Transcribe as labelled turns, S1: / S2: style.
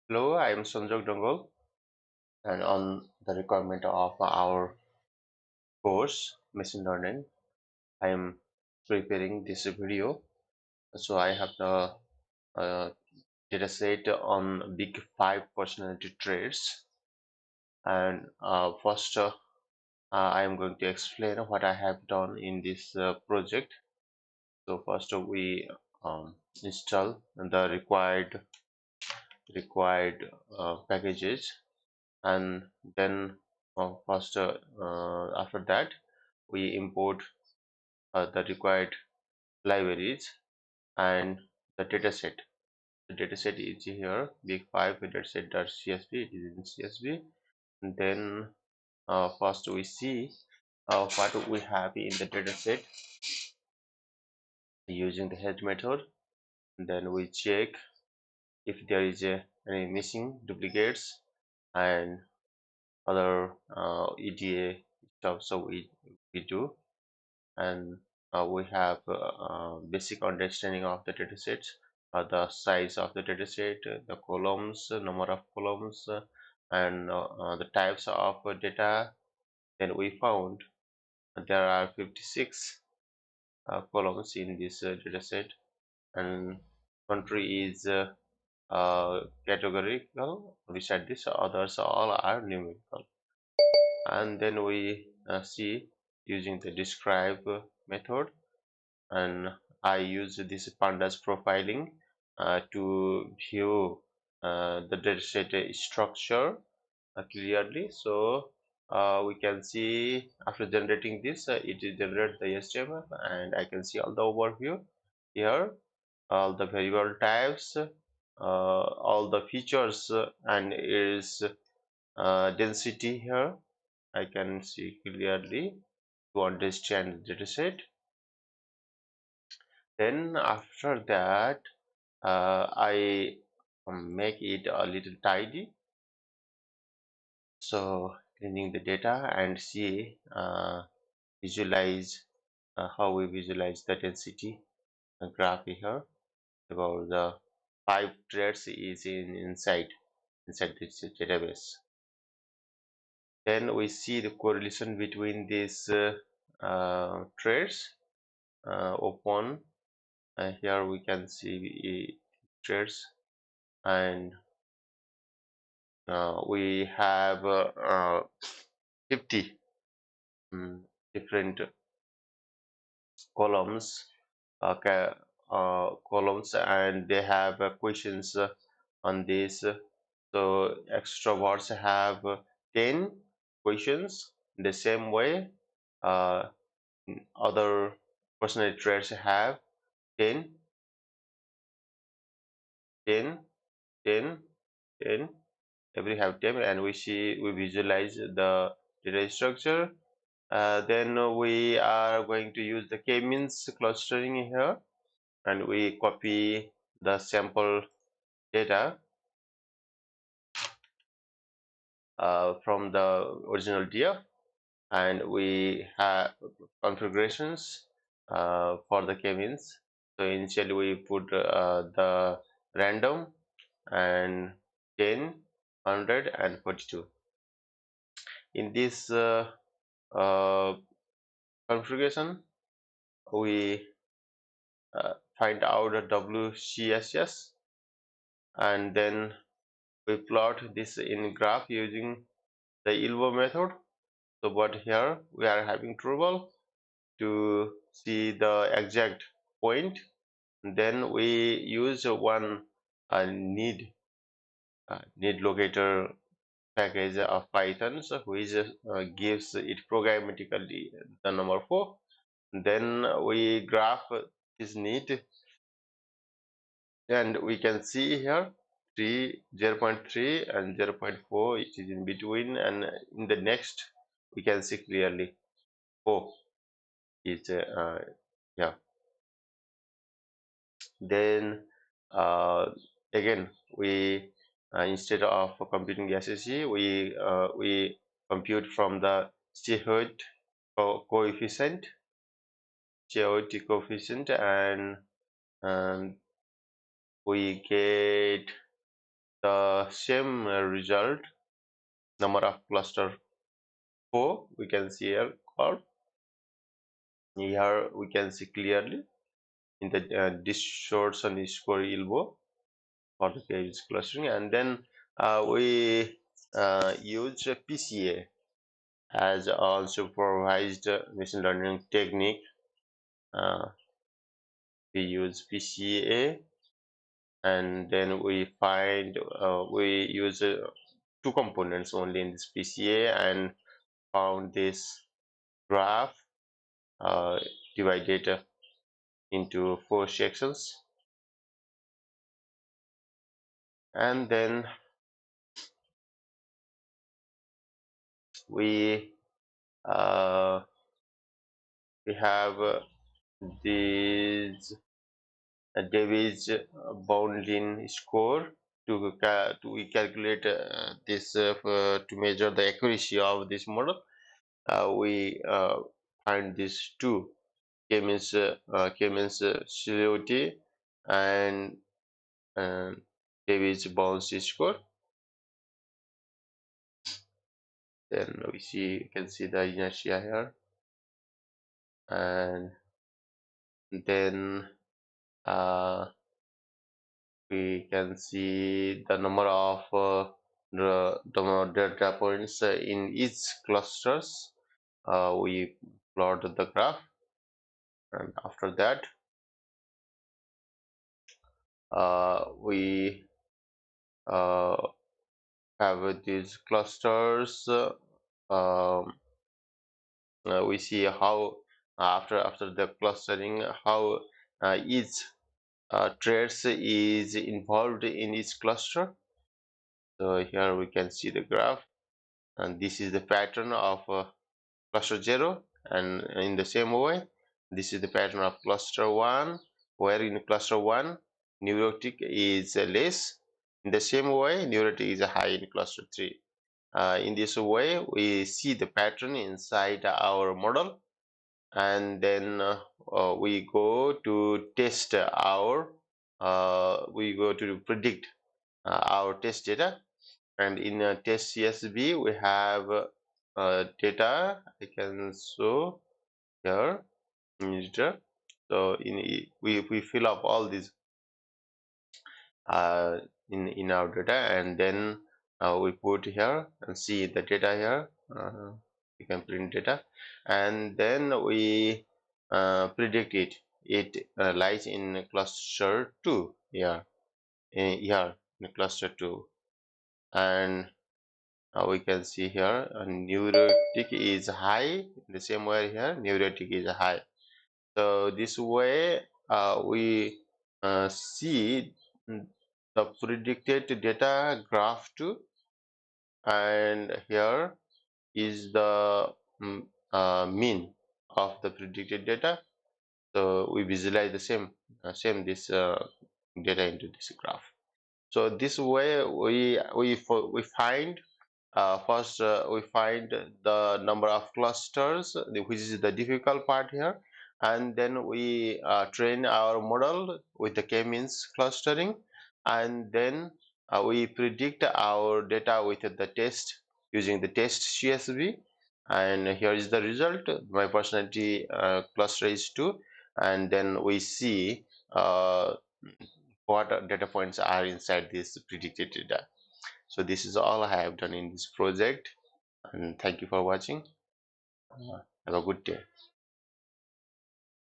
S1: Hello, I am Sanjok, and on the requirement of our course, Machine Learning, I am preparing this video. So I have the uh, data set on big five personality traits, and first I am going to explain what I have done in this project. So first we install the required packages, and then first after that we import the required libraries and the dataset. The dataset is here, big 5 dataset.csv. It is in csv. And then first we see what we have in the dataset using the head method. And then we check if there is any missing duplicates and other EDA stuff. So we do, and we have basic understanding of the datasets, the size of the dataset, the columns, number of columns, and the types of data. Then we found there are 56 columns in this dataset, and country is categorical. Beside this, others all are numerical. And then we see using the describe method, and I use this pandas profiling to view the dataset structure clearly. So we can see after generating this, it will generate the HTML, and I can see all the overview here, all the variable types, all the features, and its density here. I can see clearly to understand the dataset. Then after that, I make it a little tidy. So cleaning the data and see visualize how we visualize the density graph here about the five threads is inside this database. Then we see the correlation between these threads open. Here we can see threads, and we have 50 different columns, columns, and they have questions on this. So extroverts have 10 questions. The same way, uh, other personality traits have 10, 10, 10, 10. Every have 10, and we visualize the data structure. Then we are going to use the k-means clustering here, and we copy the sample data from the original DF, and we have configurations for the k-means. So initially we put the random and 10, 100, and 42. In this uh, configuration, we find out a WCSS, and then we plot this in graph using the ILVO method. So but here we are having trouble to see the exact point. Then we use one need locator package of Python, so which gives it programmatically the number 4. Then we graph this need, and we can see here 0.3 and 0.4, it is in between, and in the next we can see clearly 4 is yeah. Then again we instead of computing the SSE, we compute from the Stewart coefficient, and we get the same result, number of cluster 4 we can see here. Or here we can see clearly in the distortion score elbow for the page clustering. And then we use PCA as unsupervised machine learning technique. uh, we use PCA, and then we use two components only in this PCA, and found this graph uh, divided into four sections. And then we uh, we have these David's Boundin score to we calculate this to measure the accuracy of this model. We find these two, K means COT, and uh, David's bounce score. Then we see, you can see the inertia here, and then we can see the number of the data points in each clusters. We plot the graph, and after that we uh, have these clusters. Um, we see how after the clustering, how each trace is involved in each cluster. So here we can see the graph, and this is the pattern of cluster 0, and in the same way this is the pattern of cluster 1, where in cluster 1 neurotic is less. In the same way neurotic is high in cluster 3. In this way we see the pattern inside our model, and then we go to test our we go to predict our test data. And in test CSV we have data I can show here in editor. So we fill up all these uh, in our data, and then we put here and see the data here. We can print data, and then we predict it lies in cluster 2 here, here in cluster 2. And we can see here neurotic is high. In the same way here neurotic is high. So this way we see the predicted data graph too, and here is the mean of the predicted data. So we visualize the same this data into this graph. So this way we find first we find the number of clusters, which is the difficult part here, and then we train our model with the k-means clustering, and then we predict our data with the test using the test CSV. And here is the result. My personality cluster is 2, and then we see what data points are inside this predicted data. So this is all I have done in this project, and thank you for watching. Have a good day.